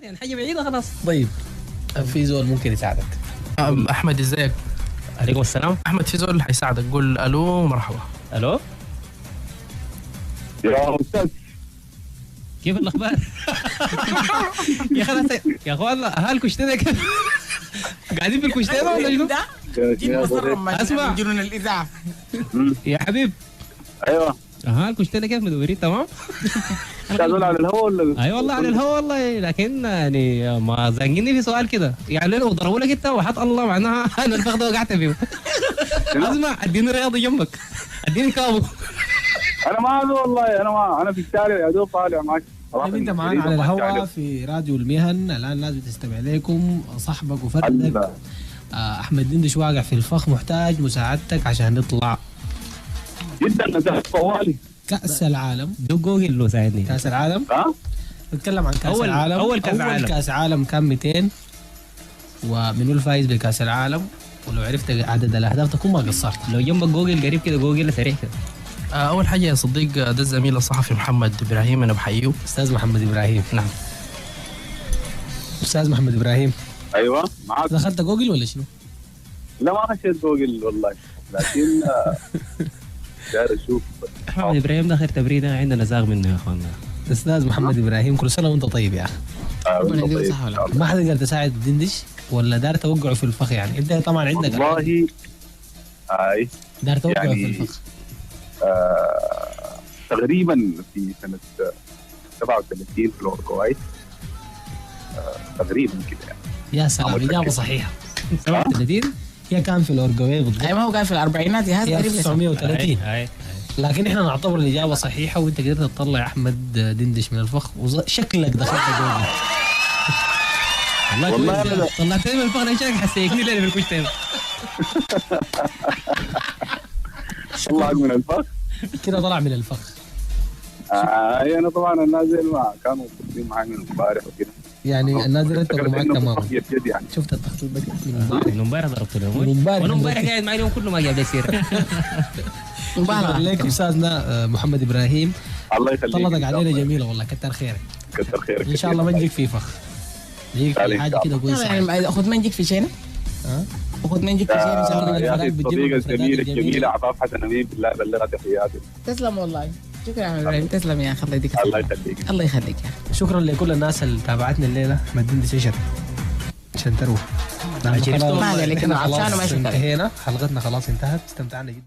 يعني حاجه بعيده خلاص. طيب في زول ممكن يساعدك. احمد ازيك؟ عليكم السلام. احمد في زول حيساعدك، قول الو مرحبا. الو يا استاذ كيف الاخبار؟ يا خلاص يا اخوان اهل كشتنا كده قاعدين في الكشتنا ولا شنو؟ اسمع جنون الاذاعه يا حبيب. ايوه اها الكشتنا كيف مدورين تمام؟ شغال على الهواء ولا؟ اي والله على الهوا والله، لكن يعني ما زنقني في سؤال كده يعني لو ضربوا لك انت وحط الله معناها انا الفخ ده وقعت فيه. اسمع اديني رياضي جنبك، اديني كابو. انا ما أعرف والله، انا في الشارع يا دوب طالع معك. طيب انت معانا على الهواء في راديو المهن، الان الناس بتستمع لكم، صاحبك وفردك احمد دندش واقع في الفخ، محتاج مساعدتك عشان نطلع. جدا نزلت طوالي. كأس العالم دو جوجل له ساعدني. كأس العالم ها؟ نتكلم عن كأس أول- العالم. أول كأس عالم. كأس عالم كان 200 ومنو الفايز بكأس العالم، ولو عرفت عدد الأهداف تكون ما قصرت. لو جنبك جوجل قريب كده جوجل سريع كده. اول حاجه يا صديق، ده الزميل الصحفي محمد ابراهيم، انا بحييه. أستاذ محمد إبراهيم. نعم. أستاذ محمد إبراهيم، ايوه معك. دخلت جوجل ولا شنو؟ لا ما خشيت جوجل والله، لكن داير اشوف. احمد ابراهيم ده اخر تبريده عندنا زاغ منه يا اخوانا. أستاذ محمد إبراهيم، كل سنة وأنت طيب يا أخي. والله ربنا يديم طيب. صحة ولا ما حدا يقدر تساعد دندش ولا دار توقعه في الفخ؟ يعني أنت طبعا عندك والله اي دار توقعه يعني في الفخ. تقريبا في سنه 37 في الاورجواي، تقريبا كده يعني. يا سلام، إجابة صحيحة. 37 هي كان في الأورجواي بالضبط. اي ما هو كان في الاربعينات يا هذا هي قريب لسه. 1930. هاي لكن احنا نعتبر الإجابة صحيحة، وأنت قدرت تطلع أحمد دندش من الفخ، شكلك دخلت جوجل. والله كويس. أنا طلعتني من الفخ عشان حسيتني ليه في الكشتين. طلعت من الفخ. كده طلع من الفخ. انا طبعا النازل ما كانوا متصلين معي من امبارح وكده. يعني الناس رتبوا معك تماما. جد يعني. شفت التخطيط ده من امبارح. من امبارح ضربت له من امبارح. وانا امبارح قاعد معي اليوم كله ما جاب لي سيره. شكرا لك استاذنا محمد ابراهيم، الله يخليك. طلتك علينا جميله والله، كتر خيرك. كتر خيرك. ان شاء الله ما نجيك في فخ، نجيك في حاجه كده كويسه. يعني اخذ منجك في شيء، ها؟ اخذ منجك في شيء ان شاء الله. يا اخي بتجيب الصديقه المفردات الجميله الجميلة. الجميله عفاف حسن امين، بالله بلغها تحياتي. تسلم والله، شكرا يا ابراهيم، تسلم يا اخي، الله يديك الله الصحة. يخليك. الله يخليك يا اخي. شكرا لكل الناس اللي تابعتنا الليله. احمد دندش اشر عشان تروح. ما عليك، احنا ما خلاص عشانه ما شكرا. انتهينا، حلقتنا خلاص انتهت، استمتعنا جدا.